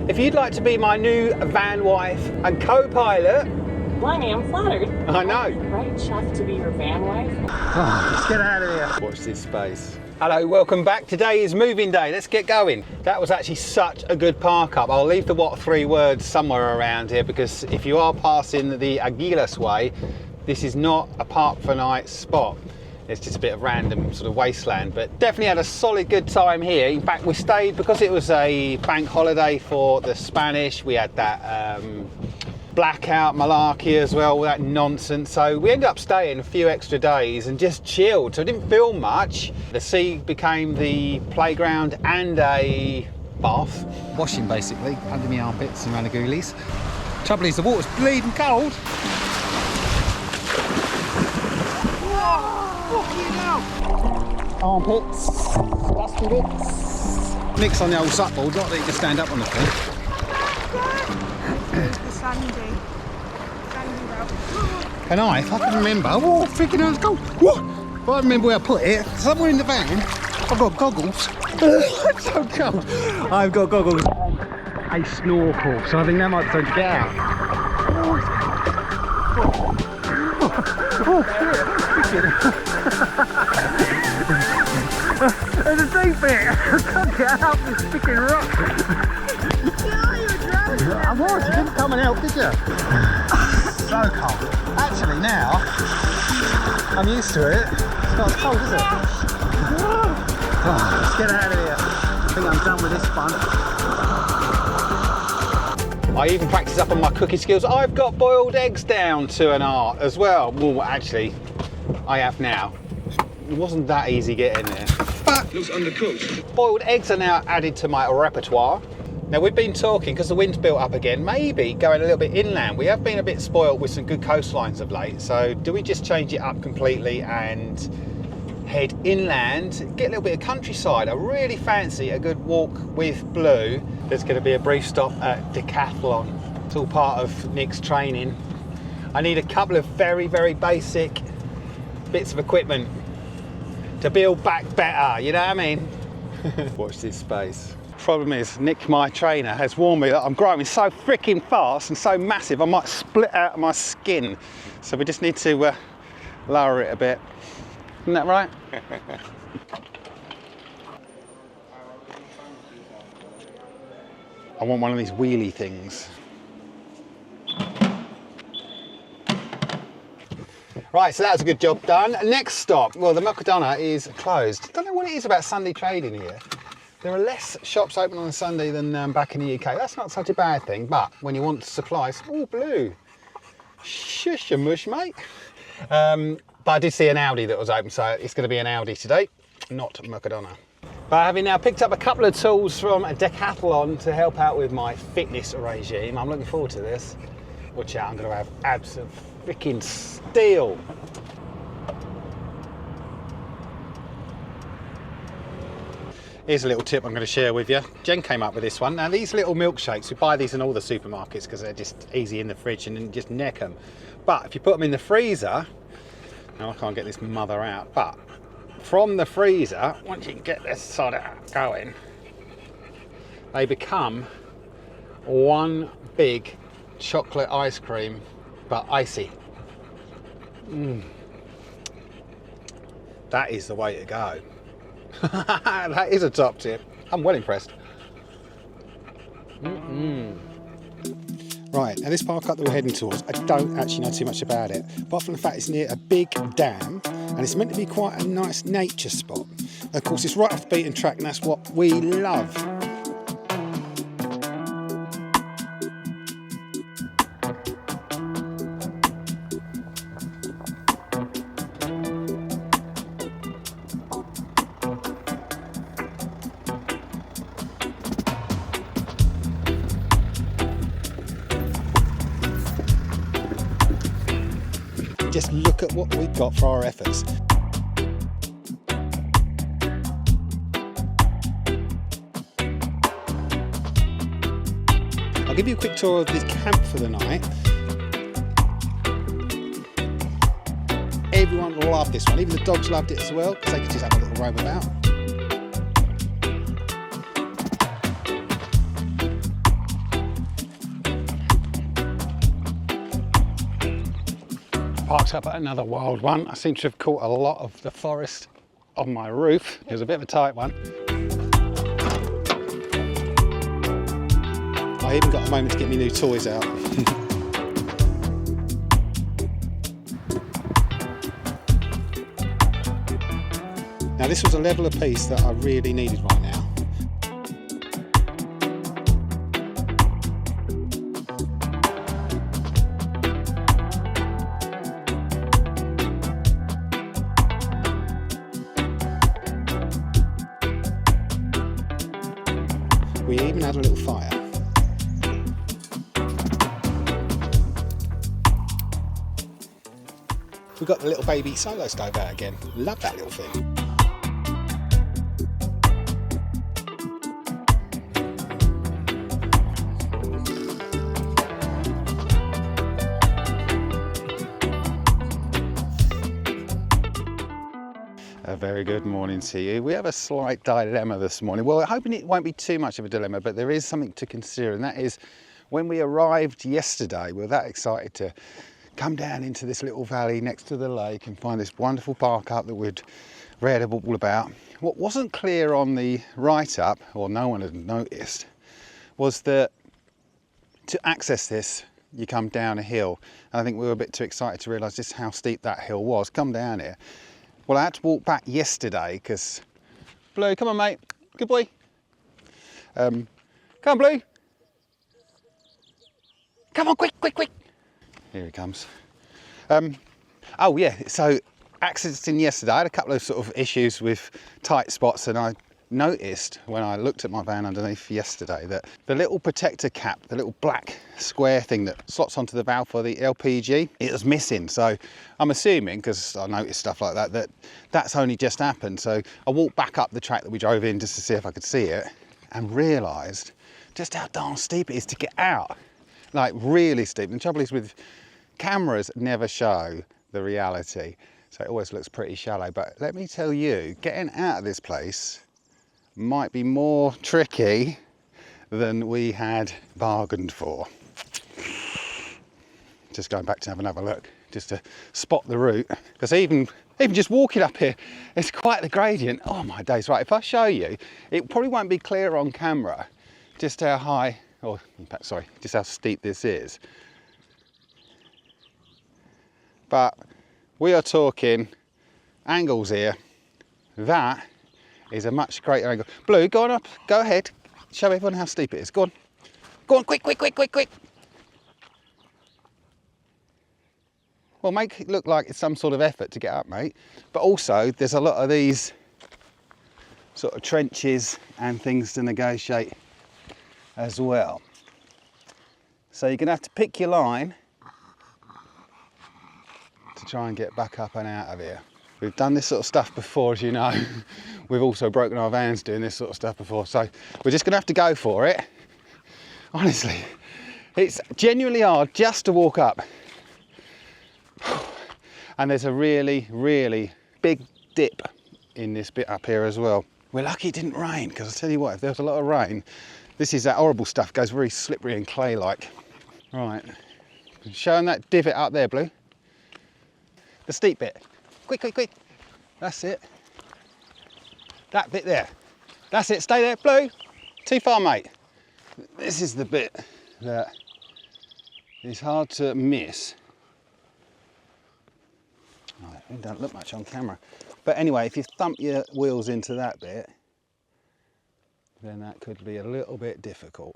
If you'd like to be my new van wife and co-pilot... Well, I am flattered. I know. Right, chef, to be your van wife? Oh, let's get out of here. Watch this space. Hello, welcome back. Today is moving day. Let's get going. That was actually such a good park up. I'll leave the what three words somewhere around here, because if you are passing the Aguilas way, this is not a park for night spot. It's just a bit of random sort of wasteland, but definitely had a solid good time here. In fact, we stayed because it was a bank holiday for the Spanish. We had that blackout malarkey as well, all that nonsense. So we ended up staying a few extra days and just chilled. So I didn't film much. The sea became the playground and a bath. Washing basically under my armpits and around the ghoulies. Trouble is the water's bleeding cold. Armpits, dusty bits. Nick's on the old supboard, not that you can stand up on the thing. The sandy route. And if I can remember, oh freaking hell, let's go. What? If I remember where I put it, somewhere in the van, I've got goggles. It's so cold. I've got goggles and a snorkel, so I think that might be time to get out. There's a deep bit. I can't get out this sticking rock. I was, you didn't come and help, did you? So cold. Actually now, I'm used to it. It's not as cold, is it? Oh, let's get out of here. I think I'm done with this fun. I even practice up on my cooking skills. I've got boiled eggs down to an art as well. Well, actually, I have now. It wasn't that easy getting there. But looks undercooked. Boiled eggs are now added to my repertoire. Now we've been talking, because the wind's built up again, maybe going a little bit inland. We have been a bit spoilt with some good coastlines of late. So do we just change it up completely and head inland, get a little bit of countryside? I really fancy a good walk with Blue. There's going to be a brief stop at Decathlon. It's all part of Nick's training. I need a couple of very, very basic bits of equipment to build back better, you know what I mean? Watch this space. Problem is, Nick, my trainer, has warned me that I'm growing so freaking fast and so massive I might split out of my skin. So we just need to lower it a bit. Isn't that right? I want one of these wheelie things. Right, so that was a good job done. Next stop, well, the Mercadona is closed. I don't know what it is about Sunday trading here. There are less shops open on a Sunday than back in the UK. That's not such a bad thing, but when you want supplies, oh, Blue. Shush your mush, mate. But I did see an Audi that was open, so it's going to be an Audi today, not Mercadona. But having now picked up a couple of tools from Decathlon to help out with my fitness regime, I'm looking forward to this. Watch out, I'm going to have abs of freaking steel. Here's a little tip I'm going to share with you. Jen came up with this one. Now these little milkshakes, we buy these in all the supermarkets because they're just easy in the fridge and then just neck them. But if you put them in the freezer, now I can't get this mother out, but from the freezer, once you get this sort of going, they become one big chocolate ice cream, but icy. That is the way to go. That is a top tip. I'm well impressed. Right, now this park up that we're heading towards, I don't actually know too much about it, apart from the fact it's near a big dam and it's meant to be quite a nice nature spot. Of course, it's right off the beaten track and that's what we love. Just look at what we've got for our efforts. I'll give you a quick tour of this camp for the night. Everyone loved this one, even the dogs loved it as well, because they could just have a little roam about. Parked up at another wild one. I seem to have caught a lot of the forest on my roof. It was a bit of a tight one. I even got a moment to get my new toys out. Now this was a level of piece that I really needed right now. We even had a little fire. We got the little baby solo stove out again. Love that little thing. A very good morning to you. We have a slight dilemma this morning. Well, I'm hoping it won't be too much of a dilemma, but there is something to consider, and that is when we arrived yesterday, we were that excited to come down into this little valley next to the lake and find this wonderful park up that we'd read all about. What wasn't clear on the write-up, or no one had noticed, was that to access this, you come down a hill. And I think we were a bit too excited to realise just how steep that hill was. Come down here. Well, I had to walk back yesterday because Blue, come on mate, good boy. Come on Blue. Come on, quick, quick, quick. Here he comes. Oh yeah, so accessing yesterday, I had a couple of sort of issues with tight spots, and I noticed when I looked at my van underneath yesterday that the little protector cap, the little black square thing that slots onto the valve for the LPG, it was missing. So I'm assuming, because I noticed stuff like that, that that's only just happened. So I walked back up the track that we drove in just to see if I could see it, and realised just how darn steep it is to get out. Like really steep. And the trouble is with cameras never show the reality. So it always looks pretty shallow. But let me tell you, getting out of this place might be more tricky than we had bargained for. Just going back to have another look, just to spot the route, because even just walking up here, it's quite the gradient. Oh my days, right, if I show you, it probably won't be clear on camera just how high, or in fact, sorry, just how steep this is. But we are talking angles here. That is a much greater angle. Blue, go on up, go ahead. Show everyone how steep it is. Go on. Go on, quick, quick, quick, quick, quick. Well, make it look like it's some sort of effort to get up, mate. But also, there's a lot of these sort of trenches and things to negotiate as well. So you're gonna have to pick your line to try and get back up and out of here. We've done this sort of stuff before, as you know. We've also broken our vans doing this sort of stuff before. So we're just gonna have to go for it. Honestly, it's genuinely hard just to walk up. And there's a really, really big dip in this bit up here as well. We're lucky it didn't rain, because I'll tell you what, if there was a lot of rain, this is that horrible stuff, goes very slippery and clay-like. Right, showing that divot up there, Blue. The steep bit. Quick, quick, quick. That's it. That bit there. That's it, stay there, Blue. Too far, mate. This is the bit that is hard to miss. Right, it don't look much on camera. But anyway, if you thump your wheels into that bit, then that could be a little bit difficult.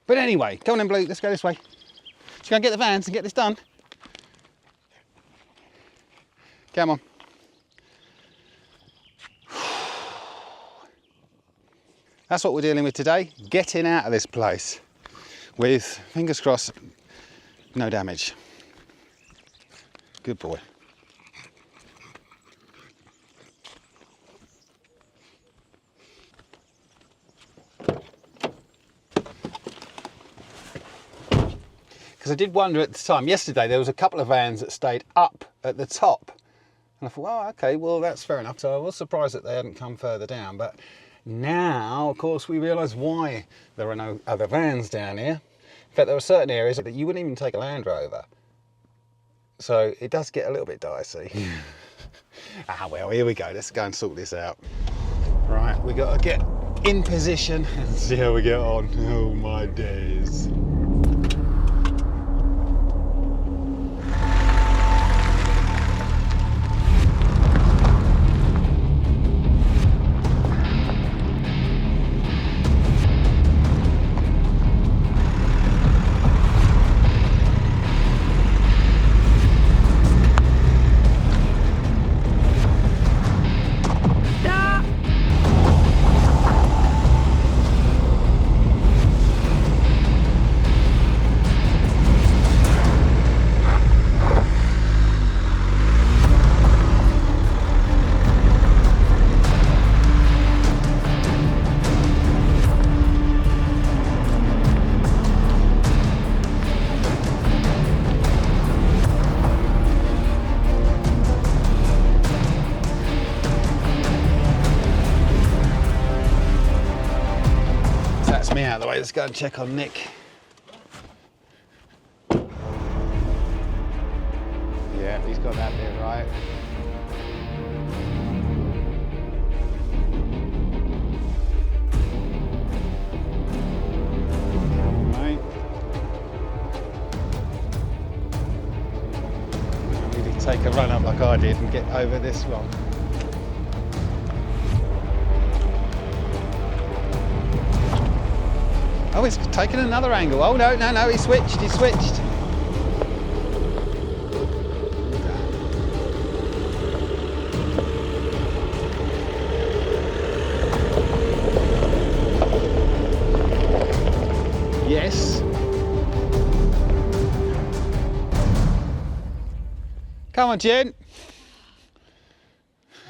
But anyway, come on then, Blue, let's go this way. Let's go and get the vans and get this done. Come on. That's what we're dealing with today, getting out of this place with, fingers crossed, no damage. Good boy. Because I did wonder at the time, yesterday there was a couple of vans that stayed up at the top. And I thought, well, okay, well, that's fair enough. So I was surprised that they hadn't come further down. But now, of course, we realise why there are no other vans down here. In fact, there are certain areas that you wouldn't even take a Land Rover. So it does get a little bit dicey. Ah well, here we go. Let's go and sort this out. Right, we got to get in position and see how we get on. Oh my days. Me out of the way. Let's go and check on Nick. Yeah, he's got that bit right. Right. I need to take a run up like I did and get over this one. Oh, it's taken another angle. Oh, no, he switched. Yes. Come on, Jen.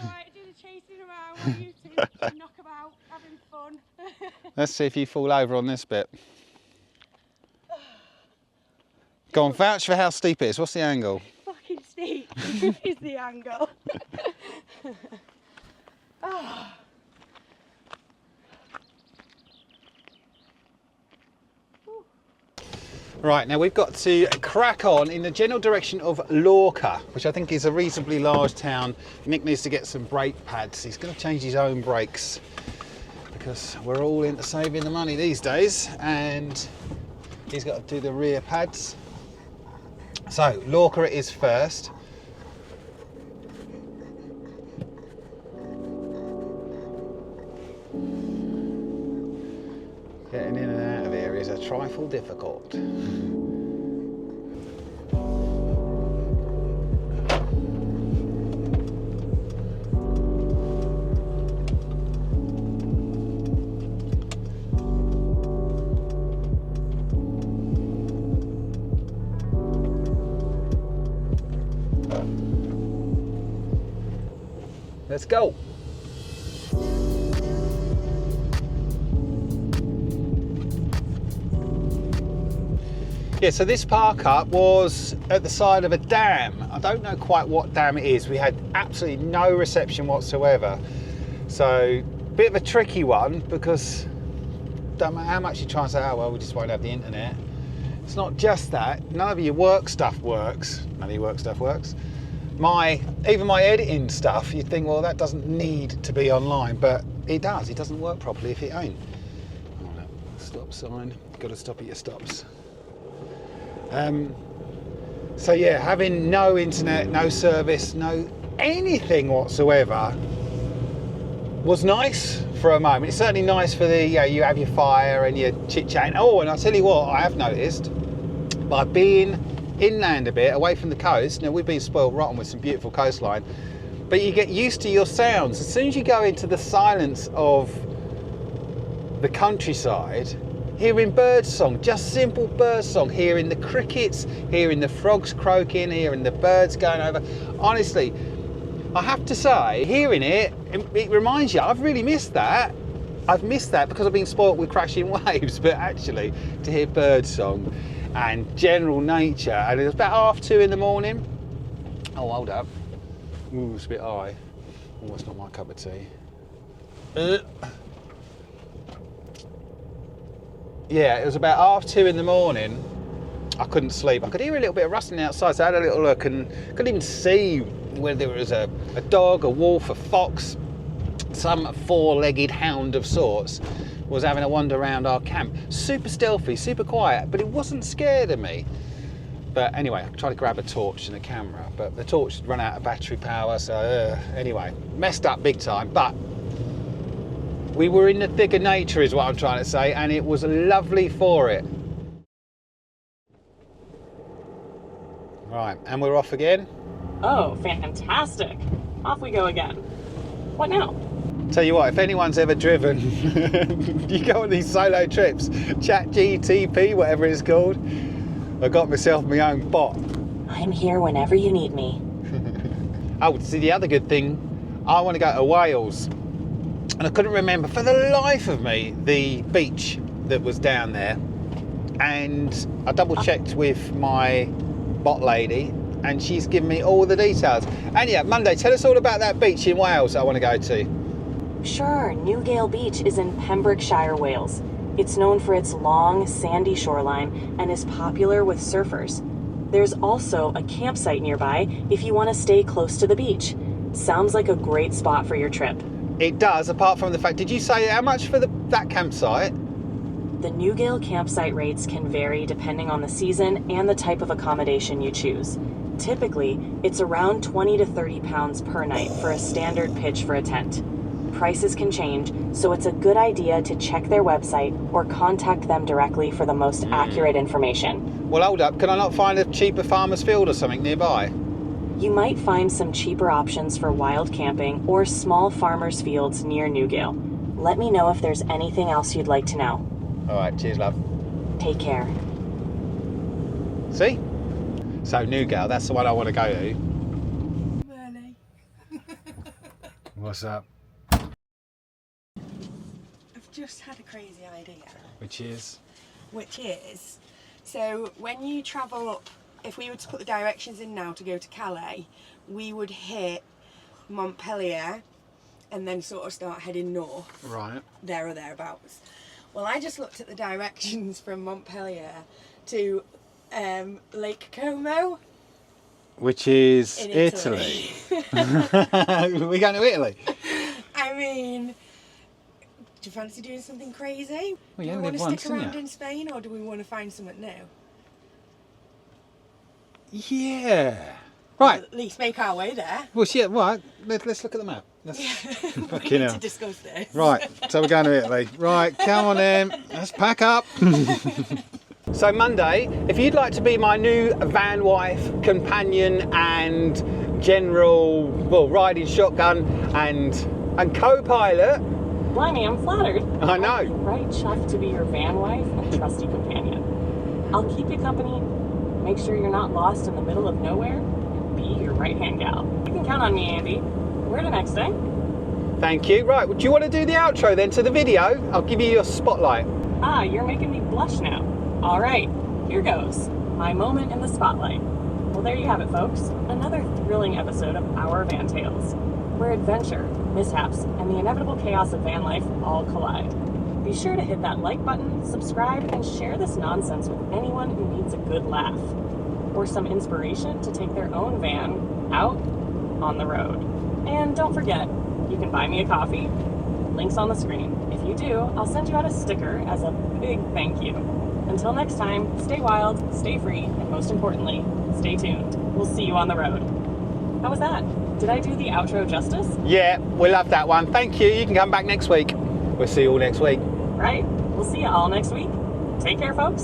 Alright, do the chasing around while you two knock about, having fun. Let's see if you fall over on this bit. Go on, vouch for how steep it is. What's the angle? Fucking steep is the angle. Oh. Right, now we've got to crack on in the general direction of Lorca, which I think is a reasonably large town. Nick needs to get some brake pads. He's going to change his own brakes because we're all into saving the money these days, and he's got to do the rear pads. So Lorca it is first. Getting in and out of here is a trifle difficult. Let's go. Yeah, so this park up was at the side of a dam. I don't know quite what dam it is. We had absolutely no reception whatsoever. So, bit of a tricky one because don't matter how much you try and say, oh well, we just won't have the internet. It's not just that. None of your work stuff works. None of your work stuff works. Even my editing stuff, you'd think, well, that doesn't need to be online, but it does. It doesn't work properly if it ain't. Oh no, stop sign. Got to stop at your stops. So yeah, having no internet, no service, no anything whatsoever was nice for a moment. It's certainly nice for the, you have your fire and your chit chat. Oh, and I'll tell you what, I have noticed by being inland a bit, away from the coast. Now we've been spoiled rotten with some beautiful coastline, but you get used to your sounds. As soon as you go into the silence of the countryside, hearing bird song, just simple bird song, hearing the crickets, hearing the frogs croaking, hearing the birds going over. Honestly, I have to say, hearing it reminds you, I've really missed that. I've missed that because I've been spoilt with crashing waves, but actually to hear bird song and general nature, and it was about 2:30 in the morning. Oh, hold up. Ooh, it's a bit high. Oh, it's not my cup of tea. Yeah, it was about 2:30 in the morning, I couldn't sleep. I could hear a little bit of rustling outside, so I had a little look and couldn't even see whether there was a dog, a wolf, a fox, some four-legged hound of sorts was having a wander around our camp. Super stealthy, super quiet, but it wasn't scared of me. But anyway, I tried to grab a torch and a camera, but the torch had run out of battery power, so anyway, messed up big time. But we were in the thick of nature is what I'm trying to say, and it was lovely for it. Right, and we're off again. Oh, fantastic. Off we go again. What now? Tell you what, if anyone's ever driven, you go on these solo trips, ChatGTP, whatever it's called, I got myself my own bot. I'm here whenever you need me. Oh, see, the other good thing, I want to go to Wales. And I couldn't remember for the life of me the beach that was down there. And I double checked with my bot lady and she's given me all the details. And yeah, Monday, tell us all about that beach in Wales that I want to go to. Sure, Newgale Beach is in Pembrokeshire, Wales. It's known for its long, sandy shoreline and is popular with surfers. There's also a campsite nearby if you want to stay close to the beach. Sounds like a great spot for your trip. It does, apart from the fact, did you say how much for that campsite? The Newgale campsite rates can vary depending on the season and the type of accommodation you choose. Typically, it's around £20 to £30 per night for a standard pitch for a tent. Prices can change, so it's a good idea to check their website or contact them directly for the most accurate information. Well, hold up, can I not find a cheaper farmer's field or something nearby? You might find some cheaper options for wild camping or small farmers' fields near Newgale. Let me know if there's anything else you'd like to know. All right, cheers, love. Take care. See? So Newgale, that's the one I want to go to. Really? What's up? I've just had a crazy idea. Which is? So when you travel up, if we were to put the directions in now to go to Calais, we would hit Montpellier and then sort of start heading north. Right. There or thereabouts. Well, I just looked at the directions from Montpellier to Lake Como. Which is In Italy. We're going to Italy? I mean, do you fancy doing something crazy? Well, you do we only want live to once, stick around didn't you? in Spain or do we want to find something new? Yeah. Right. Or at least make our way there. Well, yeah, right. Let's look at the map. we Fucking need hell. to discuss this. Right, so we're going to Italy. Right, come on then, let's pack up. So Monday, if you'd like to be my new van wife, companion and general, well, riding shotgun and co-pilot. Blimey, I'm flattered. I know. I'd be right chuffed to be your van wife and trusty companion. I'll keep you company, make sure you're not lost in the middle of nowhere, and be your right-hand gal. You can count on me, Andy. Where to next, eh? Thank you. Right, do you want to do the outro then to the video? I'll give you your spotlight. Ah, you're making me blush now. All right, here goes. My moment in the spotlight. Well, there you have it, folks. Another thrilling episode of Our Van Tales, where adventure, mishaps, and the inevitable chaos of van life all collide. Be sure to hit that like button, subscribe, and share this nonsense with anyone who needs a good laugh or some inspiration to take their own van out on the road. And don't forget, you can buy me a coffee. Links on the screen. If you do, I'll send you out a sticker as a big thank you. Until next time, stay wild, stay free, and most importantly, stay tuned. We'll see you on the road. How was that? Did I do the outro justice? Yeah, we love that one. Thank you. You can come back next week. We'll see you all next week. Right. We'll see you all next week. Take care, folks.